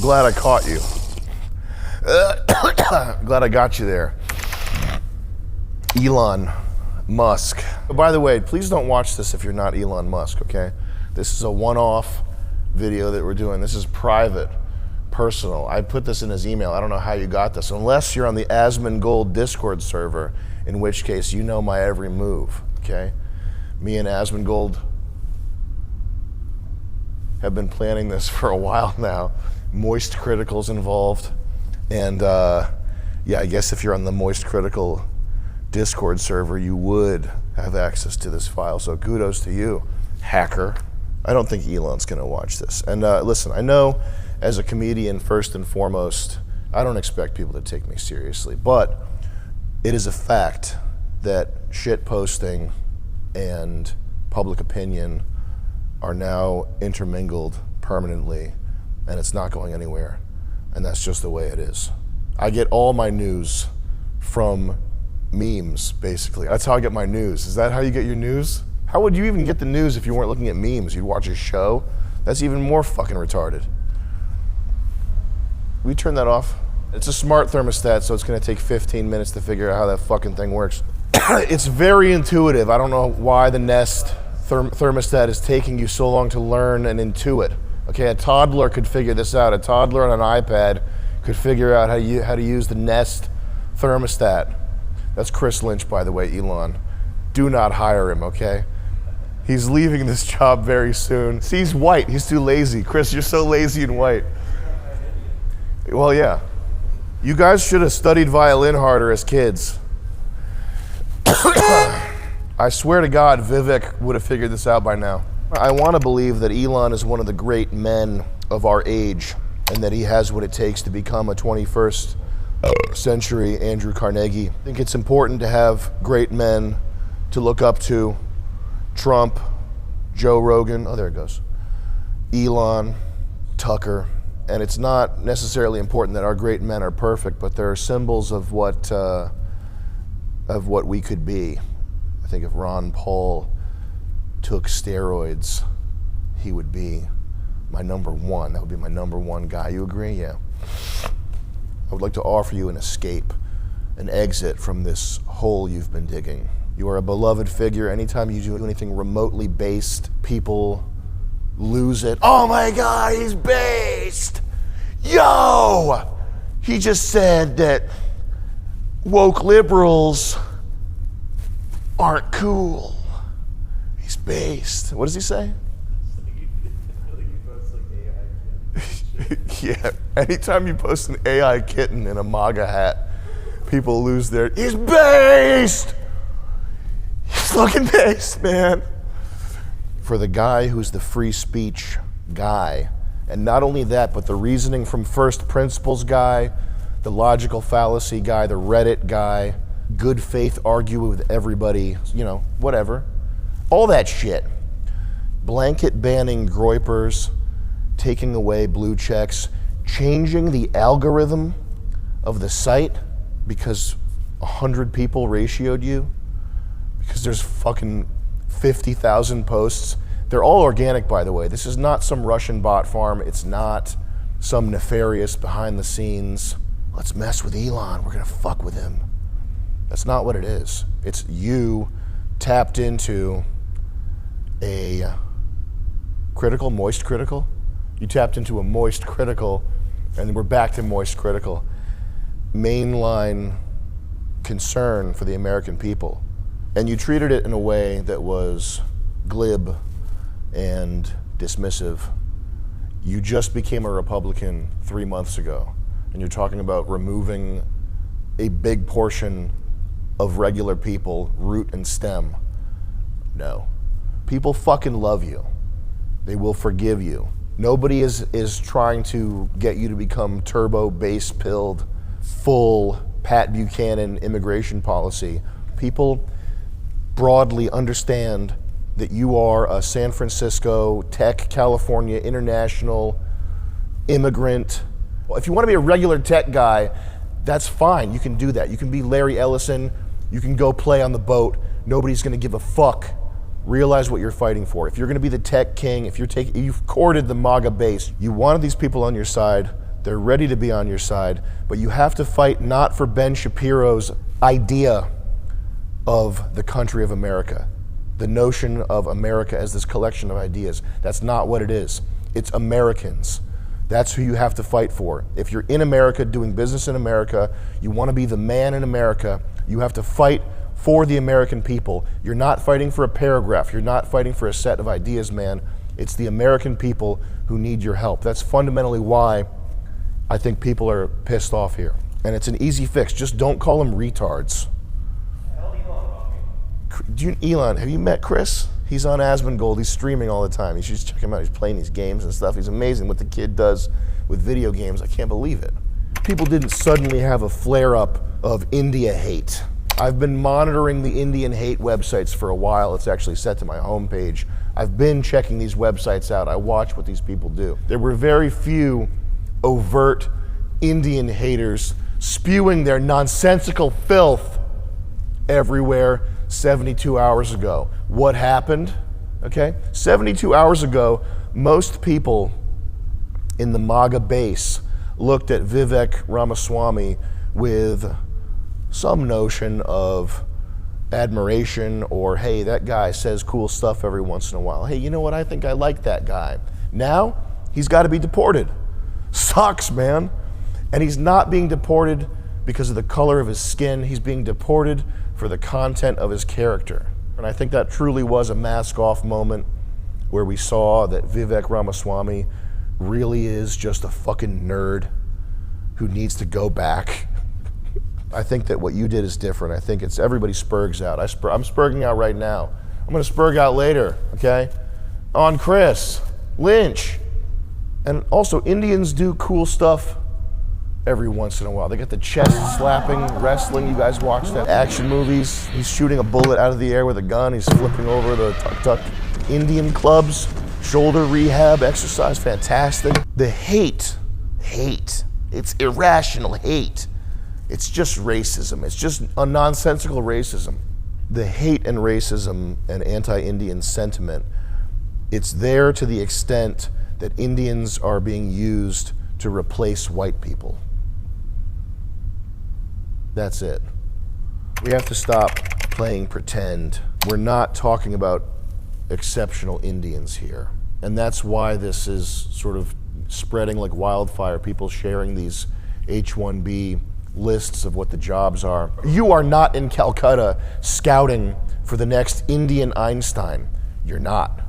Glad I caught you. Glad I got you there. Elon Musk. By the way, please don't watch this if you're not Elon Musk, okay? This is a one-off video that we're doing. This is private, personal. I put this in his email. I don't know how you got this, unless you're on the Asmongold Discord server, in which case you know my every move, okay? Me and Asmongold have been planning this for a while now. Moist Critical's involved. And yeah, I guess if you're on the Moist Critical Discord server, you would have access to this file. So kudos to you, hacker. I don't think Elon's gonna watch this. And listen, I know as a comedian, first and foremost, I don't expect people to take me seriously, but it is a fact that shit posting and public opinion are now intermingled permanently, and it's not going anywhere. And that's just the way it is. I get all my news from memes, basically. That's how I get my news. Is that how you get your news? How would you even get the news if you weren't looking at memes? You'd watch a show? That's even more fucking retarded. We turn that off? It's a smart thermostat, so it's gonna take 15 minutes to figure out how that fucking thing works. It's very intuitive. I don't know why the Nest thermostat is taking you so long to learn and intuit. Okay, a toddler could figure this out. A toddler on an iPad could figure out how to use the Nest thermostat. That's Chris Lynch, by the way, Elon. Do not hire him, okay? He's leaving this job very soon. See, he's white, he's too lazy. Chris, you're so lazy and white. Well, yeah. You guys should have studied violin harder as kids. I swear to God, Vivek would have figured this out by now. I want to believe that Elon is one of the great men of our age and that he has what it takes to become a 21st century Andrew Carnegie. I think it's important to have great men to look up to. Trump, Joe Rogan, oh there it goes, Elon, Tucker. And it's not necessarily important that our great men are perfect, but they're symbols of what we could be. I think if Ron Paul took steroids, he would be my number one. That would be my number one guy. You agree? Yeah. I would like to offer you an escape, an exit from this hole you've been digging. You are a beloved figure. Anytime you do anything remotely based, people lose it. Oh my God, he's based. Yo! He just said that woke liberals aren't cool. He's based. What does he say? Yeah, anytime you post an AI kitten in a MAGA hat, people lose their, he's based! He's fucking based, man. For the guy who's the free speech guy, and not only that, but the reasoning from first principles guy, the logical fallacy guy, the Reddit guy, good faith argue with everybody, you know, whatever. All that shit. Blanket banning groypers, taking away blue checks, changing the algorithm of the site because 100 people ratioed you, because there's fucking 50,000 posts. They're all organic, by the way. This is not some Russian bot farm. It's not some nefarious behind the scenes, let's mess with Elon, we're gonna fuck with him. That's not what it is. It's you tapped into a critical, moist critical. You tapped into a moist critical, and we're back to moist critical. Mainline concern for the American people. And you treated it in a way that was glib and dismissive. You just became a Republican 3 months ago, and you're talking about removing a big portion of regular people, root and stem. No. People fucking love you. They will forgive you. Nobody is trying to get you to become turbo base pilled, full Pat Buchanan immigration policy. People broadly understand that you are a San Francisco, tech, California, international immigrant. If you want to be a regular tech guy, that's fine. You can do that. You can be Larry Ellison. You can go play on the boat. Nobody's going to give a fuck. Realize what you're fighting for. If you're going to be the tech king, if you've courted the MAGA base, you wanted these people on your side. They're ready to be on your side, but you have to fight not for Ben Shapiro's idea of the country of America, the notion of America as this collection of ideas. That's not what it is. It's Americans. That's who you have to fight for. If you're in America, doing business in America, you want to be the man in America, you have to fight for the American people. You're not fighting for a paragraph. You're not fighting for a set of ideas, man. It's the American people who need your help. That's fundamentally why I think people are pissed off here. And it's an easy fix. Just don't call them retards. Elon, have you met Chris? He's on Asmongold. He's streaming all the time. You should just check him out. He's playing these games and stuff. He's amazing what the kid does with video games. I can't believe it. People didn't suddenly have a flare-up of India hate. I've been monitoring the Indian hate websites for a while. It's actually set to my homepage. I've been checking these websites out. I watch what these people do. There were very few overt Indian haters spewing their nonsensical filth everywhere 72 hours ago. What happened? Okay, 72 hours ago, most people in the MAGA base looked at Vivek Ramaswamy with some notion of admiration, or hey, that guy says cool stuff every once in a while. Hey, you know what? I think I like that guy. Now, he's got to be deported. Sucks, man. And he's not being deported because of the color of his skin. He's being deported for the content of his character. And I think that truly was a mask-off moment where we saw that Vivek Ramaswamy really is just a fucking nerd who needs to go back. I think that what you did is different. I think it's everybody spurgs out. I'm spurging out right now. I'm gonna spurg out later, okay? On Chris, Lynch. And also, Indians do cool stuff every once in a while. They get the chest slapping, wrestling. You guys watch that action movies. He's shooting a bullet out of the air with a gun. He's flipping over the tuk-tuk. Indian clubs, shoulder rehab, exercise, fantastic. The hate, it's irrational hate. It's just racism. It's just a nonsensical racism. The hate and racism and anti-Indian sentiment, it's there to the extent that Indians are being used to replace white people. That's it. We have to stop playing pretend. We're not talking about exceptional Indians here. And that's why this is sort of spreading like wildfire, people sharing these H-1B lists of what the jobs are. You are not in Calcutta scouting for the next Indian Einstein. You're not.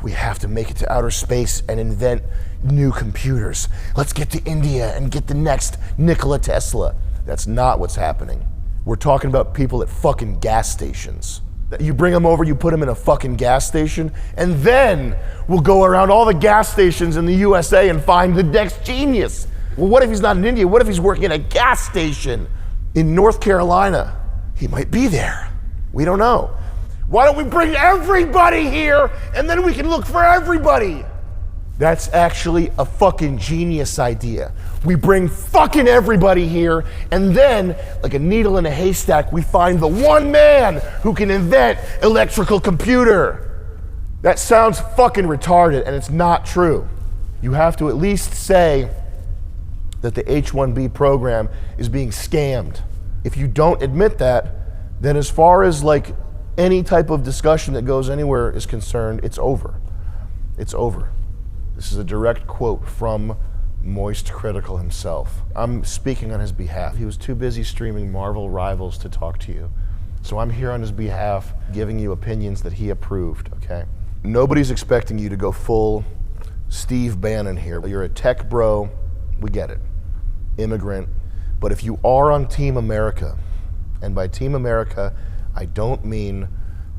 We have to make it to outer space and invent new computers. Let's get to India and get the next Nikola Tesla. That's not what's happening. We're talking about people at fucking gas stations. You bring them over, you put them in a fucking gas station, and then we'll go around all the gas stations in the USA and find the next genius. Well, what if he's not in India? What if he's working at a gas station in North Carolina? He might be there. We don't know. Why don't we bring everybody here and then we can look for everybody? That's actually a fucking genius idea. We bring fucking everybody here and then, like a needle in a haystack, we find the one man who can invent electrical computer. That sounds fucking retarded and it's not true. You have to at least say that the H-1B program is being scammed. If you don't admit that, then as far as like any type of discussion that goes anywhere is concerned, it's over. It's over. This is a direct quote from Moist Critical himself. I'm speaking on his behalf. He was too busy streaming Marvel Rivals to talk to you. So I'm here on his behalf, giving you opinions that he approved, okay? Nobody's expecting you to go full Steve Bannon here. You're a tech bro, we get it. Immigrant. But if you are on Team America, and by Team America, I don't mean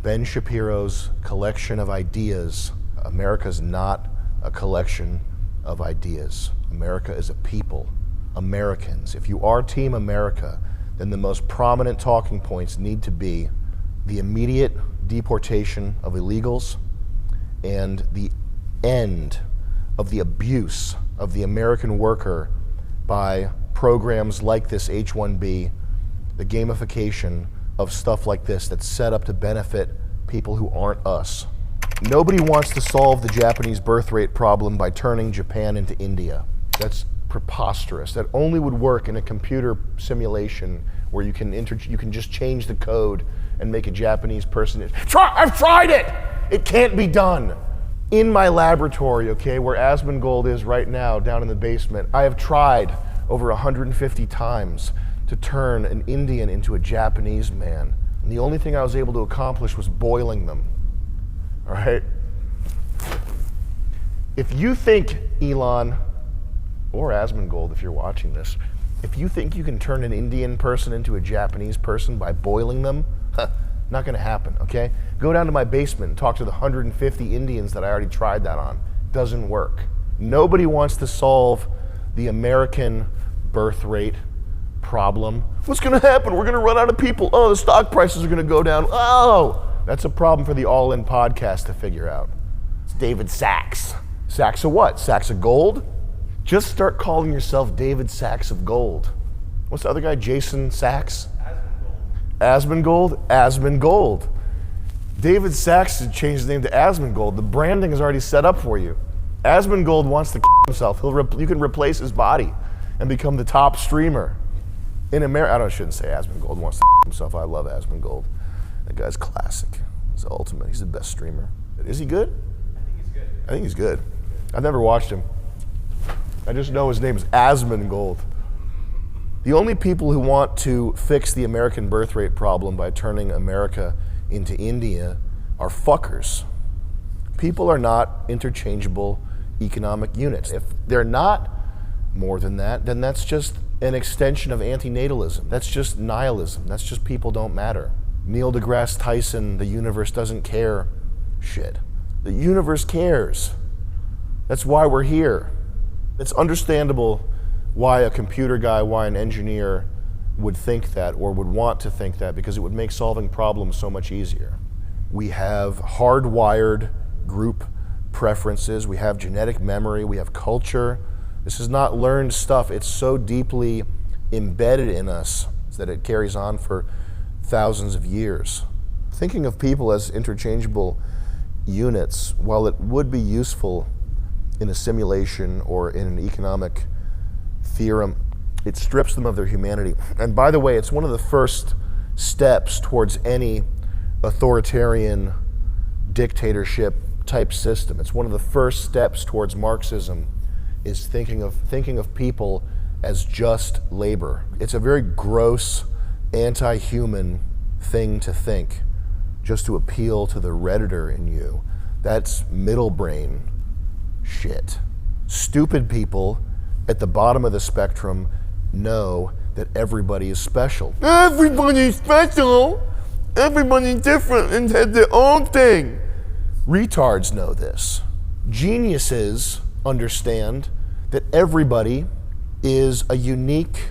Ben Shapiro's collection of ideas. America's not a collection of ideas. America is a people, Americans. If you are Team America, then the most prominent talking points need to be the immediate deportation of illegals and the end of the abuse of the American worker by programs like this H-1B, the gamification of stuff like this that's set up to benefit people who aren't us. Nobody wants to solve the Japanese birth rate problem by turning Japan into India. That's preposterous. That only would work in a computer simulation where you can just change the code and make a Japanese person. I've tried it! It can't be done. In my laboratory, okay, where Asmongold is right now, down in the basement, I have tried over 150 times to turn an Indian into a Japanese man. And the only thing I was able to accomplish was boiling them, all right? If you think, Elon, or Asmongold if you're watching this, if you think you can turn an Indian person into a Japanese person by boiling them, not gonna happen, okay? Go down to my basement and talk to the 150 Indians that I already tried that on. Doesn't work. Nobody wants to solve the American birth rate problem. What's gonna happen? We're gonna run out of people. Oh, the stock prices are gonna go down. Oh, that's a problem for the All In podcast to figure out. It's David Sacks. Sacks of what? Sacks of gold? Just start calling yourself David Sacks of gold. What's the other guy? Jason Sacks? Asmongold? Asmongold. David Sacks should change his name to Asmongold. The branding is already set up for you. Asmongold wants to himself. You can replace his body and become the top streamer in America. I shouldn't say Asmongold wants to himself. I love Asmongold. That guy's classic. He's the ultimate. He's the best streamer. Is he good? I think he's good. I've never watched him. I just know his name is Asmongold. The only people who want to fix the American birth rate problem by turning America into India are fuckers. People are not interchangeable economic units. If they're not more than that, then that's just an extension of antinatalism. That's just nihilism. That's just people don't matter. Neil deGrasse Tyson, the universe doesn't care shit. The universe cares. That's why we're here. It's understandable why a computer guy, why an engineer would think that or would want to think that, because it would make solving problems so much easier. We have hardwired group preferences, we have genetic memory, we have culture. This is not learned stuff. It's so deeply embedded in us that it carries on for thousands of years. Thinking of people as interchangeable units, while it would be useful in a simulation or in an economic theorem, it strips them of their humanity. And by the way, it's one of the first steps towards any authoritarian dictatorship type system. It's one of the first steps towards Marxism, is thinking of people as just labor. It's a very gross, anti-human thing to think, just to appeal to the Redditor in you. That's middle brain shit. Stupid people at the bottom of the spectrum know that everybody is special. Everybody's special. Everybody's different and has their own thing. Retards know this. Geniuses understand that everybody is a unique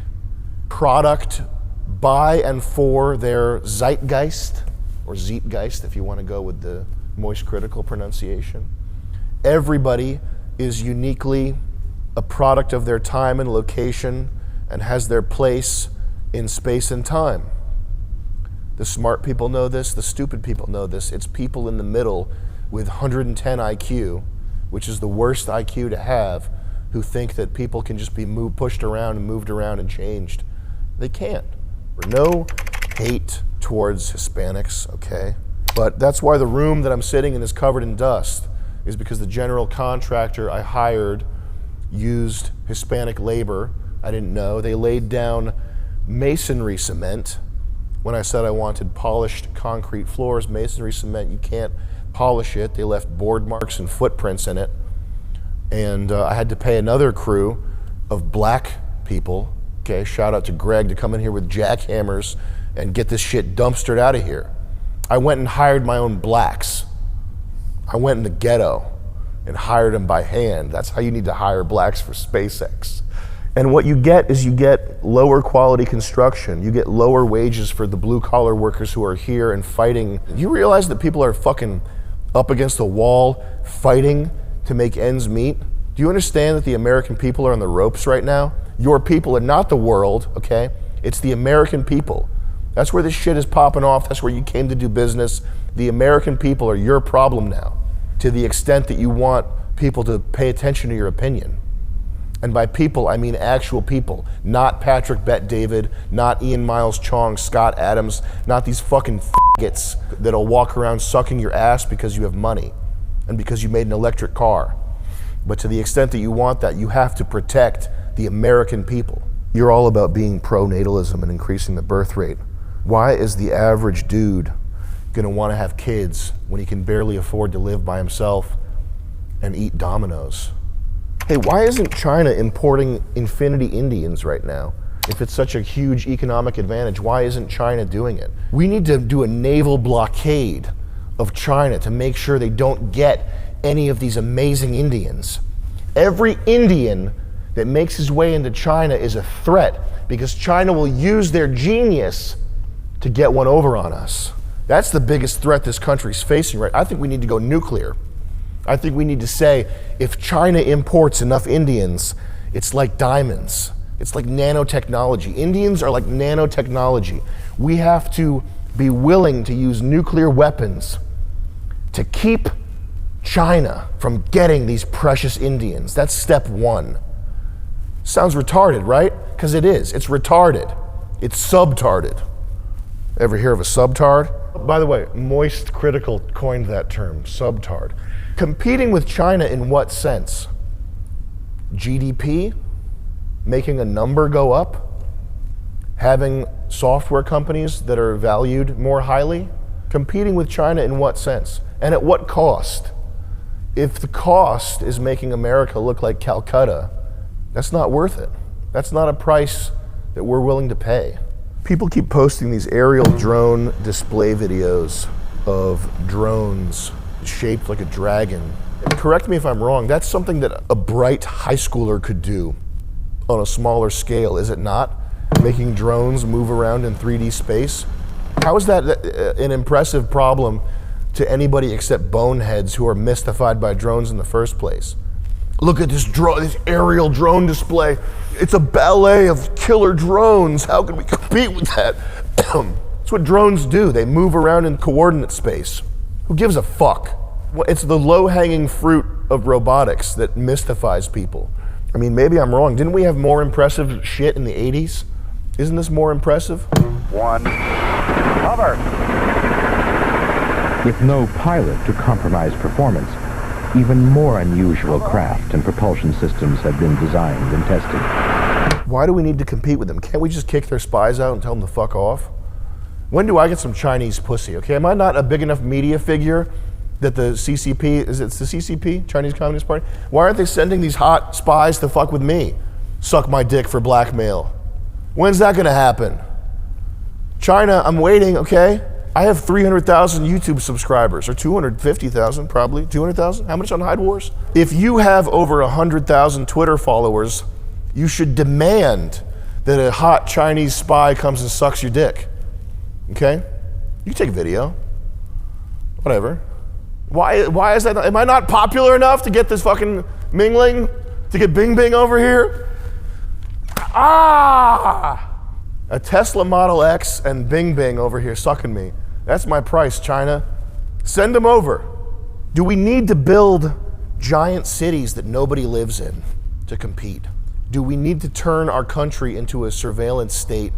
product by and for their zeitgeist, or Zeitgeist if you want to go with the moist critical pronunciation. Everybody is uniquely a product of their time and location and has their place in space and time. The smart people know this, the stupid people know this. It's people in the middle with 110 IQ, which is the worst IQ to have, who think that people can just be pushed around and moved around and changed. They can't. No hate towards Hispanics, okay? But that's why the room that I'm sitting in is covered in dust, is because the general contractor I hired used Hispanic labor. I didn't know. They laid down masonry cement. When I said I wanted polished concrete floors, masonry cement, you can't polish it. They left board marks and footprints in it. And I had to pay another crew of black people, okay, shout out to Greg, to come in here with jackhammers and get this shit dumpstered out of here. I went and hired my own blacks. I went in the ghetto and hired them by hand. That's how you need to hire blacks for SpaceX. And what you get is you get lower quality construction. You get lower wages for the blue collar workers who are here and fighting. You realize that people are fucking up against the wall fighting to make ends meet? Do you understand that the American people are on the ropes right now? Your people are not the world, okay? It's the American people. That's where this shit is popping off. That's where you came to do business. The American people are your problem now, to the extent that you want people to pay attention to your opinion. And by people, I mean actual people, not Patrick Bet-David, not Ian Miles Chong, Scott Adams, not these fucking faggots that'll walk around sucking your ass because you have money and because you made an electric car. But to the extent that you want that, you have to protect the American people. You're all about being pro-natalism and increasing the birth rate. Why is the average dude gonna wanna have kids when he can barely afford to live by himself and eat Domino's? Hey, why isn't China importing infinity Indians right now? If it's such a huge economic advantage, why isn't China doing it? We need to do a naval blockade of China to make sure they don't get any of these amazing Indians. Every Indian that makes his way into China is a threat because China will use their genius to get one over on us. That's the biggest threat this country's facing, right? I think we need to go nuclear. I think we need to say, if China imports enough Indians, it's like diamonds. It's like nanotechnology. Indians are like nanotechnology. We have to be willing to use nuclear weapons to keep China from getting these precious Indians. That's step one. Sounds retarded, right? Because it is. It's retarded. It's subtarded. Ever hear of a subtard? By the way, Moist Critical coined that term, subtard. Competing with China in what sense? GDP? Making a number go up? Having software companies that are valued more highly? Competing with China in what sense? And at what cost? If the cost is making America look like Calcutta, that's not worth it. That's not a price that we're willing to pay. People keep posting these aerial drone display videos of drones shaped like a dragon. And correct me if I'm wrong, that's something that a bright high schooler could do on a smaller scale, is it not? Making drones move around in 3D space. How is that an impressive problem to anybody except boneheads who are mystified by drones in the first place? Look at this aerial drone display. It's a ballet of killer drones. How can we compete with that? That's what drones do. They move around in coordinate space. Who gives a fuck? It's the low-hanging fruit of robotics that mystifies people. I mean, maybe I'm wrong. Didn't we have more impressive shit in the 80s? Isn't this more impressive? One, cover. With no pilot to compromise performance, even more unusual craft and propulsion systems have been designed and tested. Why do we need to compete with them? Can't we just kick their spies out and tell them to fuck off? When do I get some Chinese pussy, okay? Am I not a big enough media figure that the CCP, is it the CCP, Chinese Communist Party? Why aren't they sending these hot spies to fuck with me? Suck my dick for blackmail. When's that gonna happen? China, I'm waiting, okay? I have 300,000 YouTube subscribers, or 250,000 probably, 200,000? How much on Hyde Wars? If you have over 100,000 Twitter followers, you should demand that a hot Chinese spy comes and sucks your dick, okay? You can take a video, whatever. Why is that? Am I not popular enough to get this fucking mingling? To get Bing Bing over here? Ah! A Tesla Model X and Bing Bing over here sucking me. That's my price, China. Send them over. Do we need to build giant cities that nobody lives in to compete? Do we need to turn our country into a surveillance state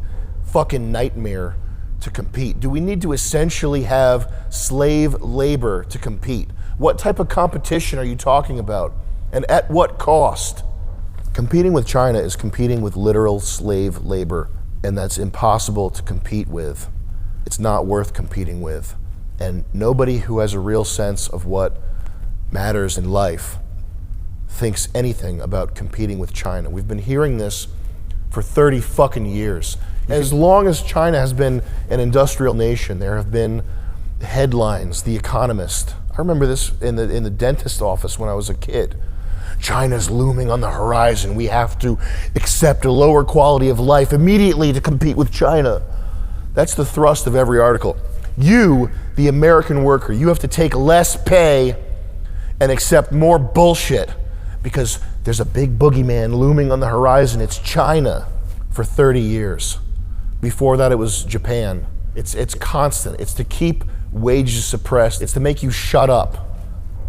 fucking nightmare to compete? Do we need to essentially have slave labor to compete? What type of competition are you talking about? And at what cost? Competing with China is competing with literal slave labor, and that's impossible to compete with. It's not worth competing with. And nobody who has a real sense of what matters in life thinks anything about competing with China. We've been hearing this for 30 fucking years. As long as China has been an industrial nation, there have been headlines, The Economist. I remember this in the dentist office when I was a kid. China's looming on the horizon. We have to accept a lower quality of life immediately to compete with China. That's the thrust of every article. You, the American worker, you have to take less pay and accept more bullshit because there's a big boogeyman looming on the horizon. It's China for 30 years. Before that, it was Japan. It's constant. It's to keep wages suppressed. It's to make you shut up.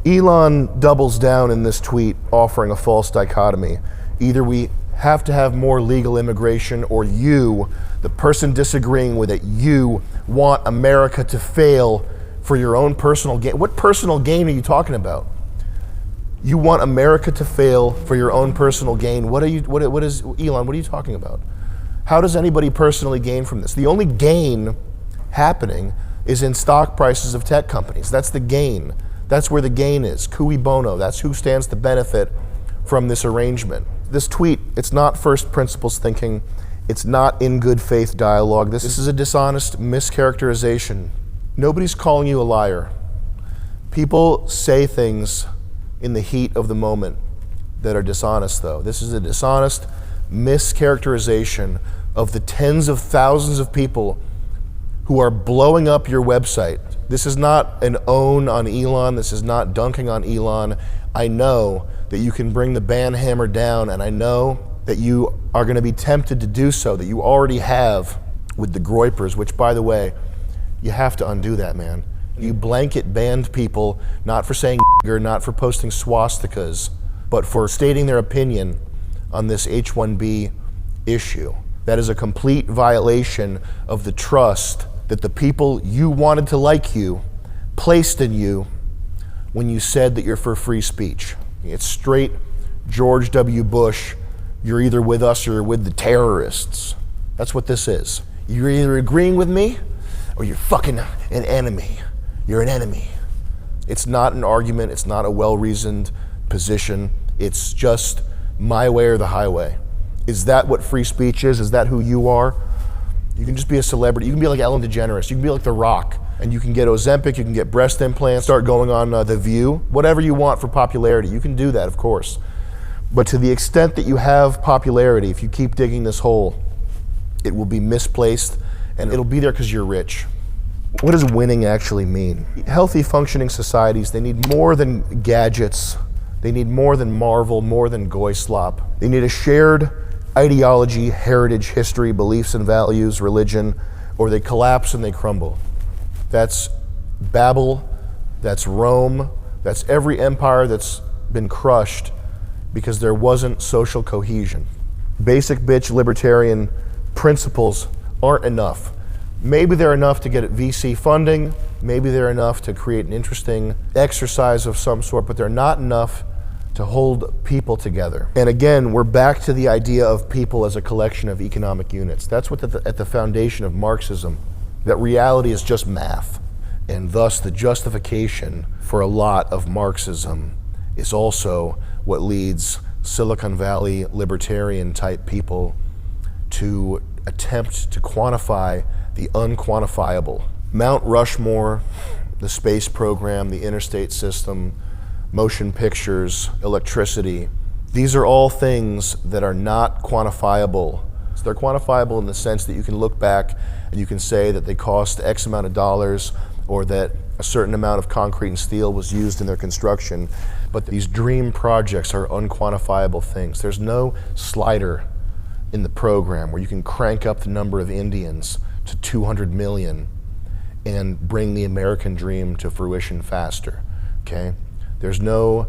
Elon doubles down in this tweet, offering a false dichotomy. Either we have to have more legal immigration, or you, the person disagreeing with it, you want America to fail for your own personal gain. What personal gain are you talking about? You want America to fail for your own personal gain. What is, Elon, what are you talking about? How does anybody personally gain from this? The only gain happening is in stock prices of tech companies. That's the gain. That's where the gain is. Cui bono. That's who stands to benefit from this arrangement. This tweet, it's not first principles thinking. It's not in good faith dialogue. This is a dishonest mischaracterization. Nobody's calling you a liar. People say things in the heat of the moment that are dishonest, though. This is a dishonest mischaracterization of the tens of thousands of people who are blowing up your website. This is not an own on Elon. This is not dunking on Elon. I know that you can bring the ban hammer down, and I know that you are going to be tempted to do so, that you already have with the groypers, which, by the way, you have to undo that, man. You blanket banned people, not for saying nigger, not for posting swastikas, but for stating their opinion on this H-1B issue. That is a complete violation of the trust that the people you wanted to like you placed in you when you said that you're for free speech. It's straight George W. Bush, you're either with us or you're with the terrorists. That's what this is. You're either agreeing with me or you're fucking an enemy. You're an enemy. It's not an argument. It's not a well-reasoned position. It's just my way or the highway. Is that what free speech is? Is that who you are? You can just be a celebrity. You can be like Ellen DeGeneres. You can be like The Rock. And you can get Ozempic, you can get breast implants, start going on The View, whatever you want for popularity. You can do that, of course. But to the extent that you have popularity, if you keep digging this hole, it will be misplaced, and it'll be there because you're rich. What does winning actually mean? Healthy, functioning societies, they need more than gadgets. They need more than Marvel, more than goy slop. They need a shared ideology, heritage, history, beliefs and values, religion, or they collapse and they crumble. That's Babel, that's Rome, that's every empire that's been crushed because there wasn't social cohesion. Basic bitch libertarian principles aren't enough. Maybe they're enough to get VC funding, maybe they're enough to create an interesting exercise of some sort, but they're not enough to hold people together. And again, we're back to the idea of people as a collection of economic units. That's what at the foundation of Marxism, that reality is just math. And thus the justification for a lot of Marxism is also what leads Silicon Valley libertarian type people to attempt to quantify the unquantifiable. Mount Rushmore, the space program, the interstate system, motion pictures, electricity, these are all things that are not quantifiable. So they're quantifiable in the sense that you can look back and you can say that they cost X amount of dollars or that a certain amount of concrete and steel was used in their construction. But these dream projects are unquantifiable things. There's no slider in the program where you can crank up the number of Indians to 200 million and bring the American dream to fruition faster, okay? There's no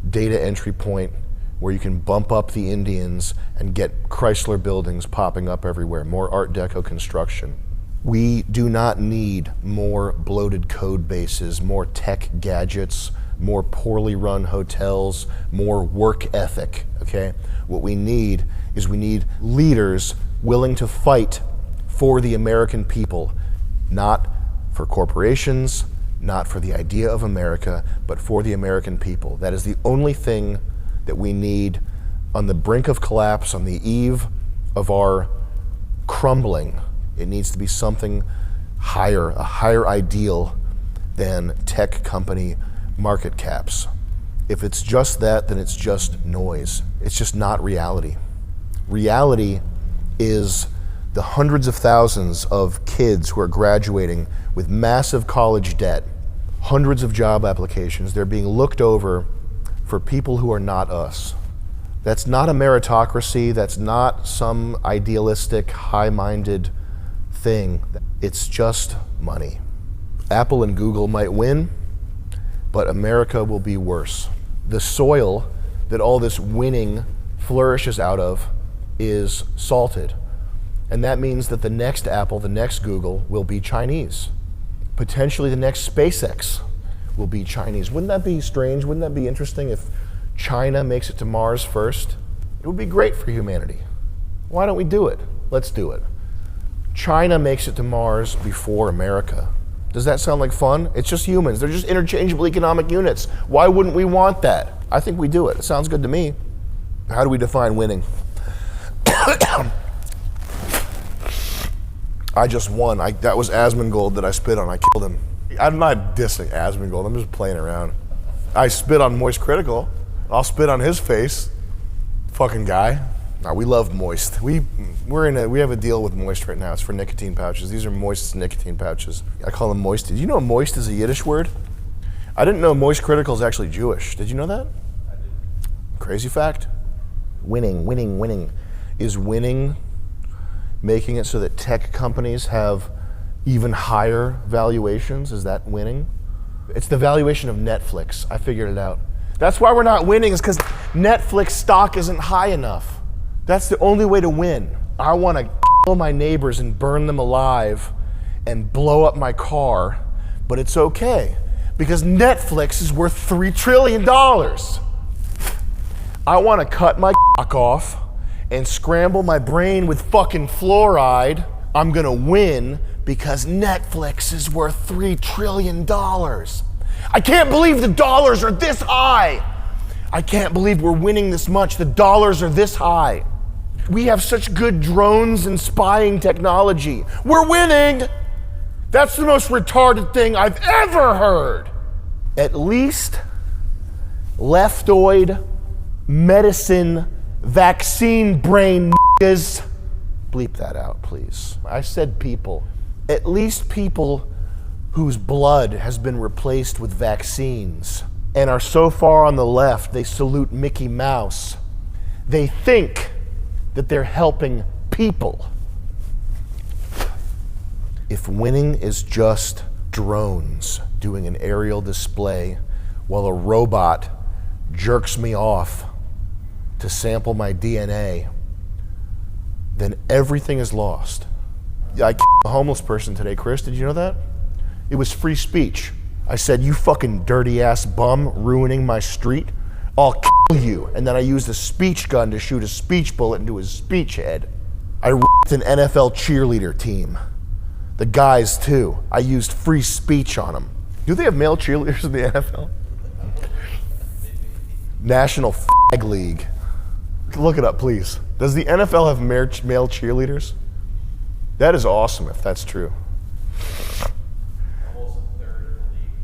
data entry point where you can bump up the Indians and get Chrysler buildings popping up everywhere, more Art Deco construction. We do not need more bloated code bases, more tech gadgets, more poorly run hotels, more work ethic, okay? What we need is we need leaders willing to fight for the American people, not for corporations, not for the idea of America, but for the American people. That is the only thing that we need on the brink of collapse, on the eve of our crumbling. It needs to be something higher, a higher ideal than tech company market caps. If it's just that, then it's just noise. It's just not reality. Reality is the hundreds of thousands of kids who are graduating with massive college debt, hundreds of job applications. They're being looked over for people who are not us. That's not a meritocracy. That's not some idealistic, high-minded thing. It's just money. Apple and Google might win, but America will be worse. The soil that all this winning flourishes out of is salted. And that means that the next Apple, the next Google will be Chinese. Potentially the next SpaceX will be Chinese. Wouldn't that be strange? Wouldn't that be interesting if China makes it to Mars first? It would be great for humanity. Why don't we do it? Let's do it. China makes it to Mars before America. Does that sound like fun? It's just humans. They're just interchangeable economic units. Why wouldn't we want that? I think we do it. It sounds good to me. How do we define winning? I just won. That was Asmongold that I spit on. I killed him. I'm not dissing Asmongold. I'm just playing around. I spit on Moist Critical. I'll spit on his face. Fucking guy. No, we love Moist. We have a deal with Moist right now. It's for nicotine pouches. These are Moist's nicotine pouches. I call them Moist. Did you know Moist is a Yiddish word? I didn't know Moist Critical is actually Jewish. Did you know that? I did. Crazy fact. Winning. Is winning making it so that tech companies have even higher valuations? Is that winning? It's the valuation of Netflix. I figured it out. That's why we're not winning, is because Netflix stock isn't high enough. That's the only way to win. I want to kill my neighbors and burn them alive and blow up my car, but it's okay because Netflix is worth $3 trillion. I want to cut my cock off and scramble my brain with fucking fluoride. I'm gonna win because Netflix is worth $3 trillion. I can't believe the dollars are this high. I can't believe we're winning this much. The dollars are this high. We have such good drones and spying technology. We're winning. That's the most retarded thing I've ever heard. At least leftoid medicine vaccine brain niggas. Bleep that out, please. I said people. At least people whose blood has been replaced with vaccines and are so far on the left, they salute Mickey Mouse. They think that they're helping people. If winning is just drones doing an aerial display while a robot jerks me off to sample my DNA, then everything is lost. I killed a homeless person today, Chris. Did you know that? It was free speech. I said, you fucking dirty ass bum ruining my street. I'll kill you. And then I used a speech gun to shoot a speech bullet into his speech head. I ripped an NFL cheerleader team. The guys too. I used free speech on them. Do they have male cheerleaders in the NFL? National Fag League. Look it up, please. Does the NFL have male cheerleaders? That is awesome if that's true. Almost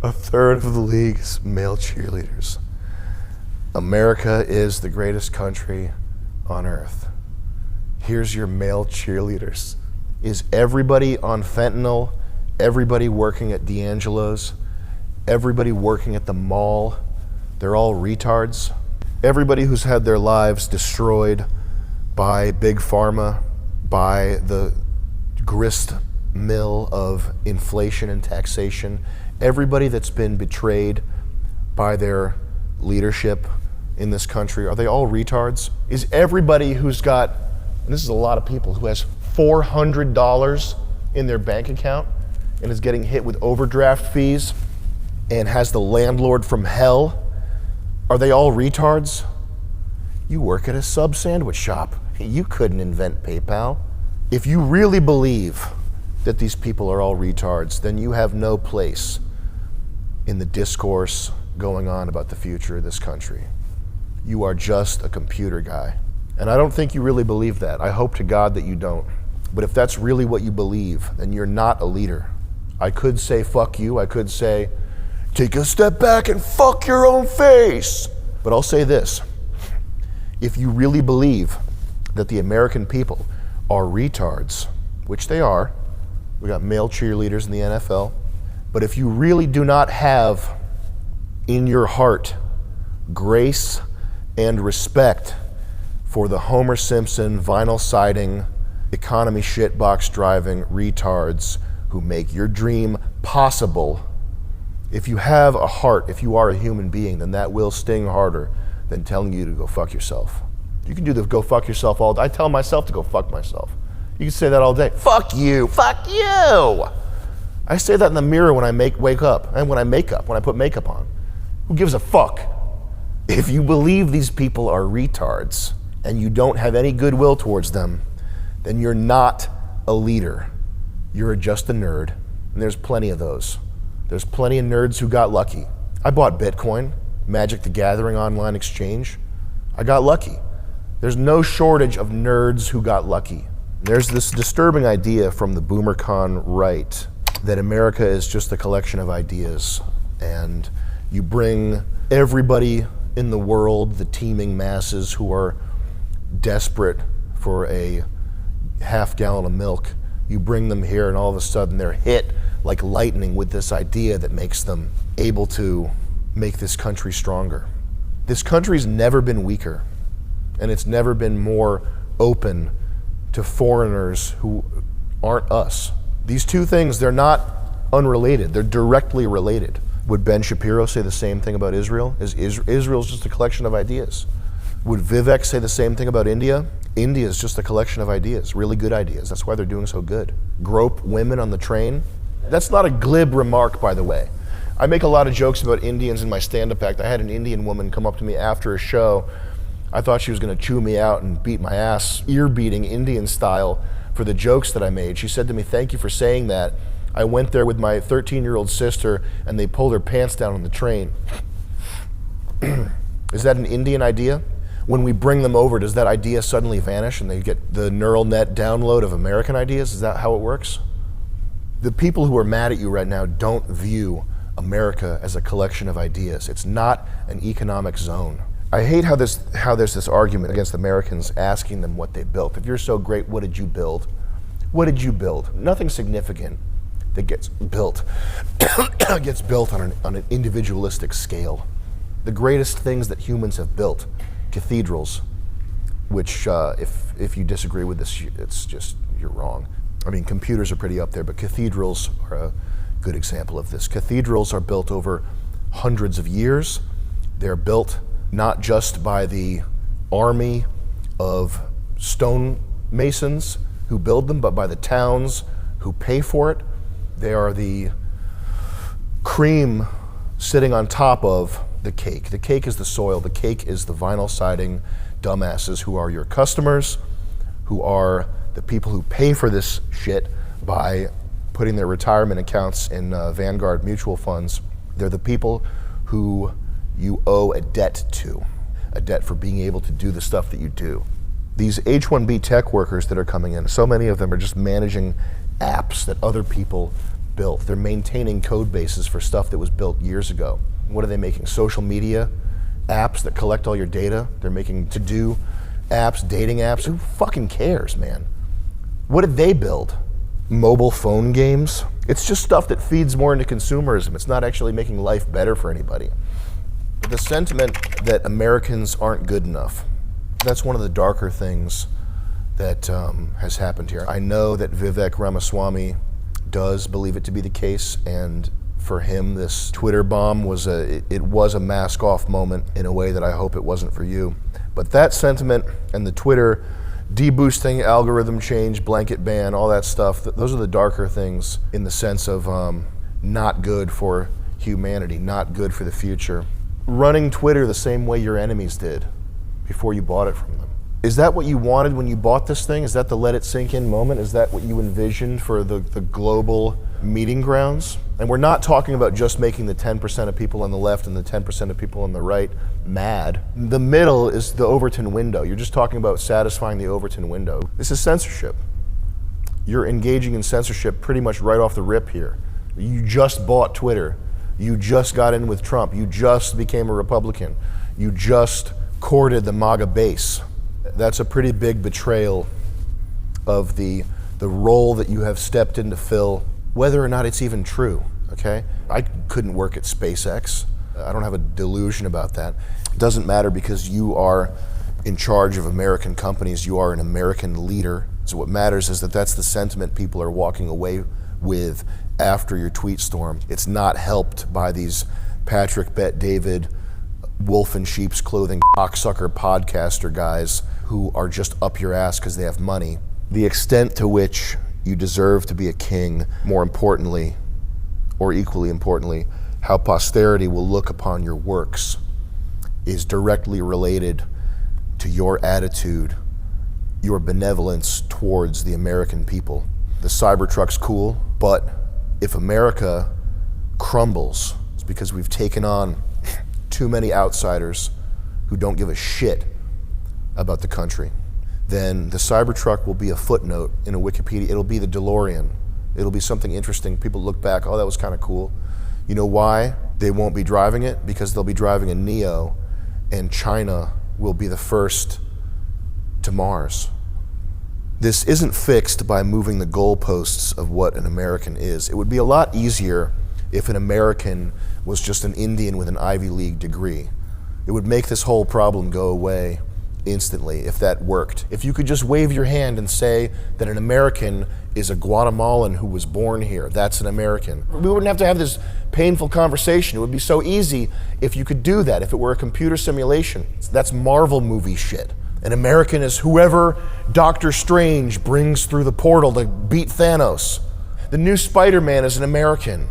A third of the league is male cheerleaders. America is the greatest country on earth. Here's your male cheerleaders. Is everybody on fentanyl? Everybody working at D'Angelo's? Everybody working at the mall? They're all retards? Everybody who's had their lives destroyed by Big Pharma, by the grist mill of inflation and taxation, everybody that's been betrayed by their leadership in this country, are they all retards? Is everybody who's got, and this is a lot of people, who has $400 in their bank account and is getting hit with overdraft fees and has the landlord from hell, are they all retards? You work at a sub sandwich shop. You couldn't invent PayPal. If you really believe that these people are all retards, then you have no place in the discourse going on about the future of this country. You are just a computer guy. And I don't think you really believe that. I hope to God that you don't. But if that's really what you believe, then you're not a leader. I could say fuck you. I could say take a step back and fuck your own face. But I'll say this. If you really believe that the American people are retards, which they are, we got male cheerleaders in the NFL, but if you really do not have in your heart grace and respect for the Homer Simpson, vinyl siding, economy shitbox driving retards who make your dream possible, if you have a heart, if you are a human being, then that will sting harder than telling you to go fuck yourself. You can do the go fuck yourself all day. I tell myself to go fuck myself. You can say that all day. Fuck you, fuck you. I say that in the mirror when I wake up and when I put makeup on. Who gives a fuck? If you believe these people are retards and you don't have any goodwill towards them, then you're not a leader. You're just a nerd. And there's plenty of those. There's plenty of nerds who got lucky. I bought Bitcoin, Magic the Gathering online exchange. I got lucky. There's no shortage of nerds who got lucky. There's this disturbing idea from the BoomerCon right that America is just a collection of ideas, and you bring everybody in the world, the teeming masses who are desperate for a half gallon of milk, you bring them here and all of a sudden they're hit like lightning with this idea that makes them able to make this country stronger. This country's never been weaker, and it's never been more open to foreigners who aren't us. These two things, they're not unrelated, they're directly related. Would Ben Shapiro say the same thing about Israel? Israel's just a collection of ideas. Would Vivek say the same thing about India? India is just a collection of ideas, really good ideas. That's why they're doing so good. Grope women on the train. That's not a glib remark, by the way. I make a lot of jokes about Indians in my stand-up act. I had an Indian woman come up to me after a show. I thought she was gonna chew me out and beat my ass, ear-beating Indian style, for the jokes that I made. She said to me, "Thank you for saying that. I went there with my 13-year-old sister and they pulled her pants down on the train." Is that an Indian idea? When we bring them over, does that idea suddenly vanish and they get the neural net download of American ideas? Is that how it works? The people who are mad at you right now don't view America as a collection of ideas. It's not an economic zone. I hate how there's this argument against Americans asking them what they built. If you're so great, what did you build? What did you build? Nothing significant that gets built gets built on an individualistic scale. The greatest things that humans have built, cathedrals, which if you disagree with this, it's just, you're wrong. I mean, computers are pretty up there, but cathedrals are a good example of this. Cathedrals are built over hundreds of years. They're built not just by the army of stone masons who build them, but by the towns who pay for it. They are the cream sitting on top of the cake. The cake is the soil, the cake is the vinyl siding dumbasses who are your customers, who are the people who pay for this shit by putting their retirement accounts in Vanguard mutual funds. They're the people who you owe a debt to, a debt for being able to do the stuff that you do. These H-1B tech workers that are coming in, so many of them are just managing apps that other people built. They're maintaining code bases for stuff that was built years ago. What are they making? Social media apps that collect all your data? They're making to-do apps, dating apps. Who fucking cares, man? What did they build? Mobile phone games? It's just stuff that feeds more into consumerism. It's not actually making life better for anybody. The sentiment that Americans aren't good enough, that's one of the darker things that has happened here. I know that Vivek Ramaswamy does believe it to be the case, and for him this Twitter bomb was a mask-off moment in a way that I hope it wasn't for you. But that sentiment and the Twitter deboosting, algorithm change, blanket ban, all that stuff, those are the darker things in the sense of not good for humanity, not good for the future. Running Twitter the same way your enemies did before you bought it from them. Is that what you wanted when you bought this thing? Is that the let it sink in moment? Is that what you envisioned for the global meeting grounds? And we're not talking about just making the 10% of people on the left and the 10% of people on the right mad. The middle is the Overton window. You're just talking about satisfying the Overton window. This is censorship. You're engaging in censorship pretty much right off the rip here. You just bought Twitter. You just got in with Trump. You just became a Republican. You just courted the MAGA base. That's a pretty big betrayal of the role that you have stepped in to fill, whether or not it's even true, okay? I couldn't work at SpaceX. I don't have a delusion about that. It doesn't matter because you are in charge of American companies. You are an American leader. So what matters is that that's the sentiment people are walking away with after your tweet storm. It's not helped by these Patrick Bet David, wolf in sheep's clothing, cocksucker podcaster guys who are just up your ass because they have money. The extent to which you deserve to be a king, more importantly, or equally importantly, how posterity will look upon your works, is directly related to your attitude, your benevolence towards the American people. The Cybertruck's cool, but if America crumbles, it's because we've taken on too many outsiders who don't give a shit about the country. Then the Cybertruck will be a footnote in a Wikipedia. It'll be the DeLorean. It'll be something interesting. People look back, oh, that was kind of cool. You know why they won't be driving it? Because they'll be driving a Neo, and China will be the first to Mars. This isn't fixed by moving the goalposts of what an American is. It would be a lot easier if an American was just an Indian with an Ivy League degree. It would make this whole problem go away instantly if that worked. If you could just wave your hand and say that an American is a Guatemalan who was born here, that's an American. We wouldn't have to have this painful conversation. It would be so easy if you could do that, if it were a computer simulation. That's Marvel movie shit. An American is whoever Doctor Strange brings through the portal to beat Thanos. The new Spider-Man is an American.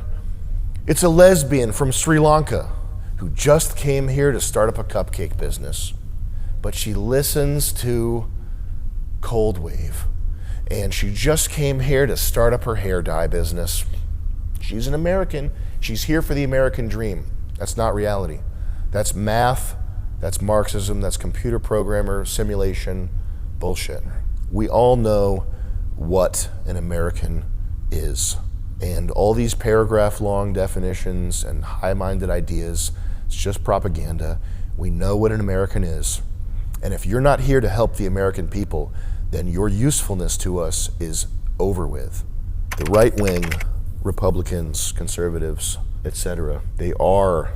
It's a lesbian from Sri Lanka who just came here to start up a cupcake business. But she listens to Cold Wave, and she just came here to start up her hair dye business. She's an American. She's here for the American dream. That's not reality. That's math, that's Marxism, that's computer programmer, simulation, bullshit. We all know what an American is. And all these paragraph-long definitions and high-minded ideas, it's just propaganda. We know what an American is. And if you're not here to help the American people, then your usefulness to us is over with. The right wing, Republicans, conservatives, etc., they are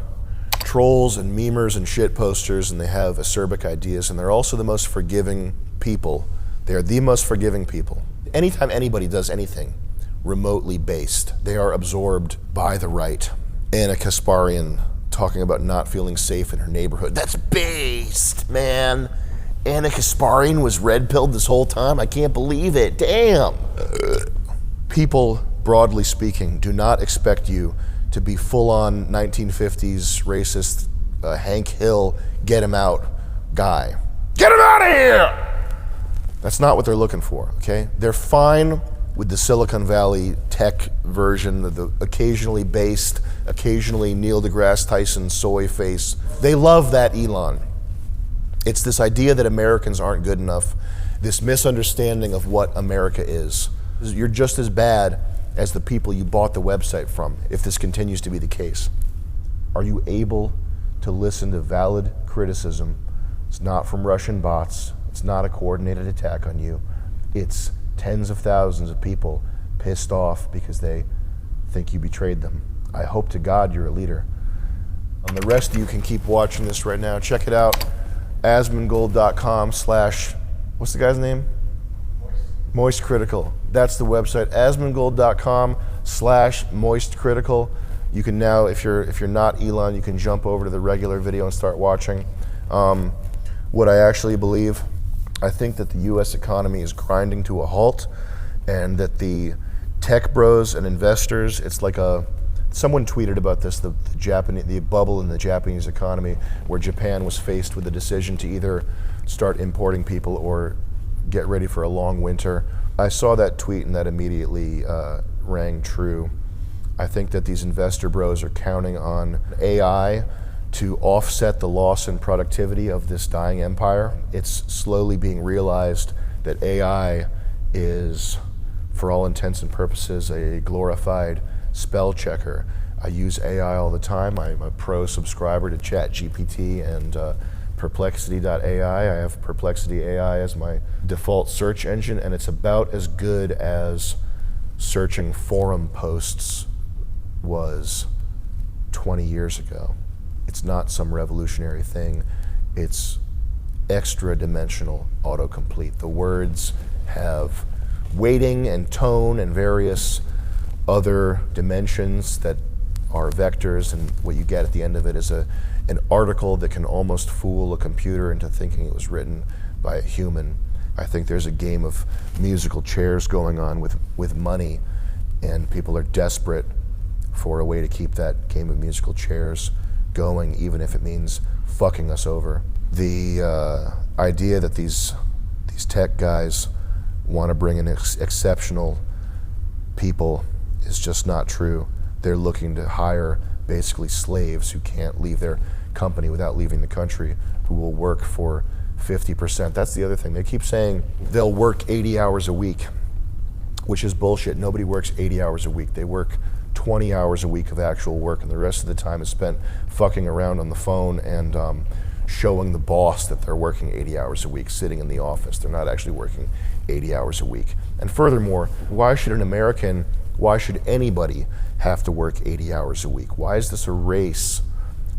trolls and memers and shit posters, and they have acerbic ideas, and they're also the most forgiving people. They are the most forgiving people. Anytime anybody does anything remotely based, they are absorbed by the right. Anna Kasparian talking about not feeling safe in her neighborhood. That's based, man. Anna Kasparian was red-pilled this whole time. I can't believe it. Damn. People, broadly speaking, do not expect you to be full-on 1950s racist Hank Hill, get him out guy. Get him out of here! That's not what they're looking for, okay? They're fine with the Silicon Valley tech version, the occasionally based, occasionally Neil deGrasse Tyson soy face. They love that Elon. It's this idea that Americans aren't good enough, this misunderstanding of what America is. You're just as bad as the people you bought the website from, if this continues to be the case. Are you able to listen to valid criticism? It's not from Russian bots. It's not a coordinated attack on you. It's tens of thousands of people pissed off because they think you betrayed them. I hope to God you're a leader. And the rest of you can keep watching this right now. Check it out, asmongold.com/ what's the guy's name? Moist Critical. That's the website, asmongold.com/ Moist Critical. You can now, if you're not Elon, you can jump over to the regular video and start watching. What I actually believe, I think that the US economy is grinding to a halt, and that the tech bros and investors, it's like someone tweeted about this, the bubble in the Japanese economy, where Japan was faced with the decision to either start importing people or get ready for a long winter. I saw that tweet and that immediately rang true. I think that these investor bros are counting on AI to offset the loss in productivity of this dying empire. It's slowly being realized that AI is, for all intents and purposes, a glorified spell checker. I use AI all the time. I'm a pro subscriber to ChatGPT and Perplexity.ai. I have Perplexity AI as my default search engine, and it's about as good as searching forum posts was 20 years ago. It's not some revolutionary thing. It's extra-dimensional autocomplete. The words have weighting and tone and various other dimensions that are vectors, and what you get at the end of it is an article that can almost fool a computer into thinking it was written by a human. I think there's a game of musical chairs going on with money, and people are desperate for a way to keep that game of musical chairs going, even if it means fucking us over. The idea that these tech guys want to bring in exceptional people is just not true. They're looking to hire basically slaves who can't leave their company without leaving the country, who will work for 50%. That's the other thing. They keep saying they'll work 80 hours a week, which is bullshit. Nobody works 80 hours a week. They work 20 hours a week of actual work, and the rest of the time is spent fucking around on the phone and showing the boss that they're working 80 hours a week, sitting in the office. They're not actually working 80 hours a week. And furthermore, why should anybody have to work 80 hours a week? Why is this a race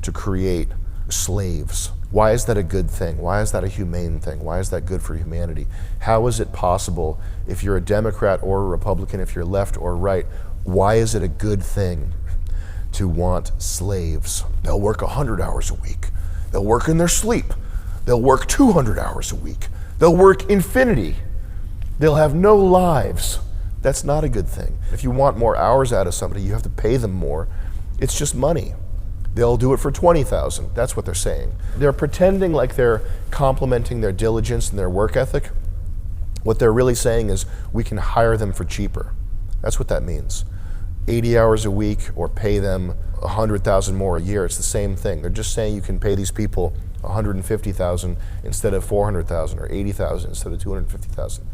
to create slaves? Why is that a good thing? Why is that a humane thing? Why is that good for humanity? How is it possible, if you're a Democrat or a Republican, if you're left or right, why is it a good thing to want slaves? They'll work 100 hours a week. They'll work in their sleep. They'll work 200 hours a week. They'll work infinity. They'll have no lives. That's not a good thing. If you want more hours out of somebody, you have to pay them more. It's just money. They'll do it for 20,000. That's what they're saying. They're pretending like they're complimenting their diligence and their work ethic. What they're really saying is we can hire them for cheaper. That's what that means. 80 hours a week or pay them 100,000 more a year. It's the same thing. They're just saying you can pay these people 150,000 instead of 400,000, or 80,000 instead of 250,000.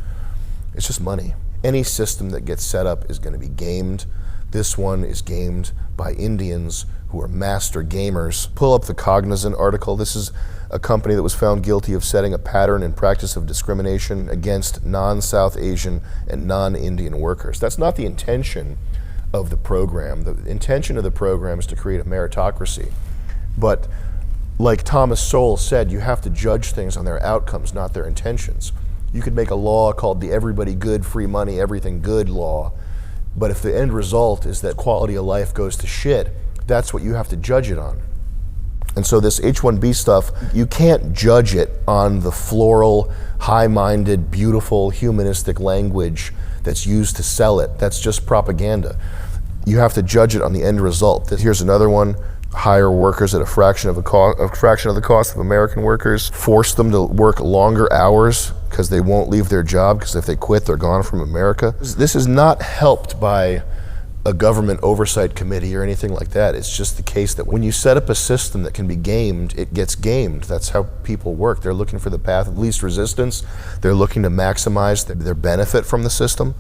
It's just money. Any system that gets set up is going to be gamed. This one is gamed by Indians who are master gamers. Pull up the Cognizant article. This is a company that was found guilty of setting a pattern and practice of discrimination against non-South Asian and non-Indian workers. That's not the intention of the program. The intention of the program is to create a meritocracy. But like Thomas Sowell said, you have to judge things on their outcomes, not their intentions. You could make a law called the everybody good, free money, everything good law, but if the end result is that quality of life goes to shit, that's what you have to judge it on. And so this H-1B stuff, you can't judge it on the floral, high-minded, beautiful, humanistic language that's used to sell it. That's just propaganda. You have to judge it on the end result. Here's another one. Hire workers at a fraction of the cost of American workers. Force them to work longer hours because they won't leave their job, because if they quit, they're gone from America. This is not helped by a government oversight committee or anything like that. It's just the case that when you set up a system that can be gamed, it gets gamed. That's how people work. They're looking for the path of least resistance. They're looking to maximize their benefit from the system.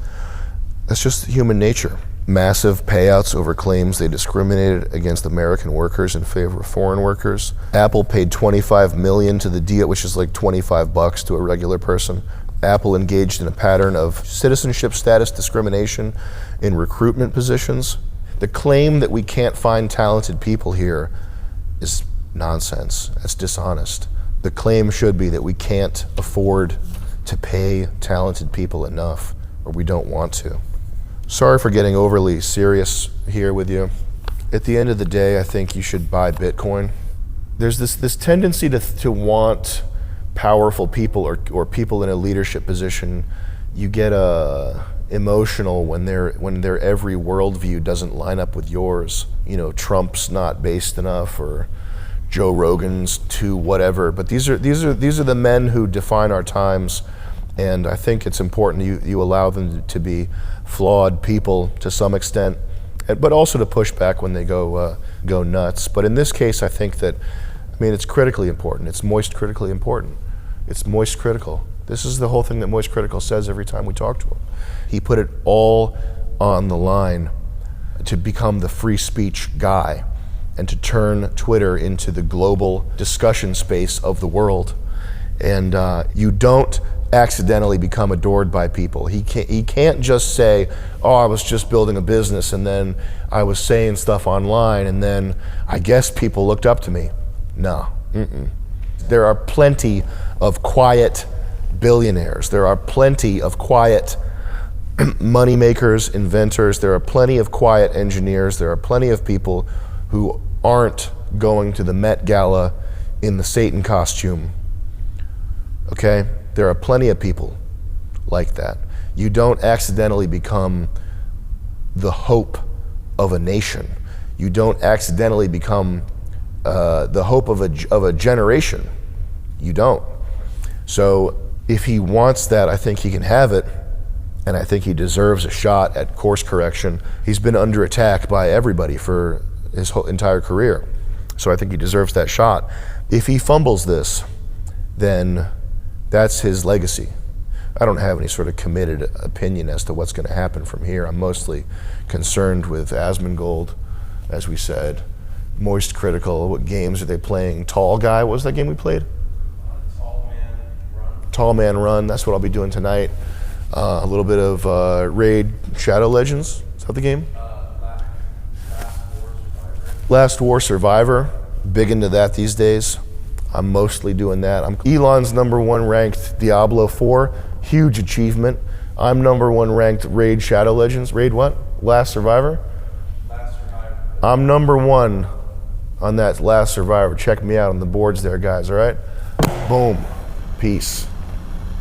That's just human nature. Massive payouts over claims they discriminated against American workers in favor of foreign workers. Apple paid $25 million to the deal, which is like $25 to a regular person. Apple engaged in a pattern of citizenship status discrimination in recruitment positions. The claim that we can't find talented people here is nonsense. That's dishonest. The claim should be that we can't afford to pay talented people enough, or we don't want to. Sorry for getting overly serious here with you. At the end of the day, I think you should buy Bitcoin. There's this tendency to want powerful people or people in a leadership position. You get emotional when their every worldview doesn't line up with yours. You know, Trump's not based enough, or Joe Rogan's too whatever. But these are the men who define our times, and I think it's important you allow them to be flawed people to some extent, but also to push back when they go nuts. But in this case, I think that, it's critically important. It's moist critically important. It's moist critical. This is the whole thing that Moist Critical says every time we talk to him. He put it all on the line to become the free speech guy and to turn Twitter into the global discussion space of the world. And you don't accidentally become adored by people. He can't just say, oh, I was just building a business and then I was saying stuff online and then I guess people looked up to me. No. There are plenty of quiet billionaires. There are plenty of quiet money makers, inventors. There are plenty of quiet engineers. There are plenty of people who aren't going to the Met Gala in the Satan costume okay? There are plenty of people like that. You don't accidentally become the hope of a nation. You don't accidentally become the hope of a generation. You don't. So if he wants that, I think he can have it, and I think he deserves a shot at course correction. He's been under attack by everybody for his whole entire career. So I think he deserves that shot. If he fumbles this, then that's his legacy. I don't have any sort of committed opinion as to what's going to happen from here. I'm mostly concerned with Asmongold, as we said. Moist Critical, what games are they playing? Tall Guy, what was that game we played? Tall Man Run. Tall Man Run, that's what I'll be doing tonight. A little bit of Raid Shadow Legends, is that the game? Last War Survivor, big into that these days. I'm mostly doing that. Elon's #1 ranked Diablo 4, huge achievement. I'm #1 ranked Raid Shadow Legends. Raid what? Last Survivor? Last Survivor. I'm #1 on that Last Survivor. Check me out on the boards there, guys, all right? Boom. Peace.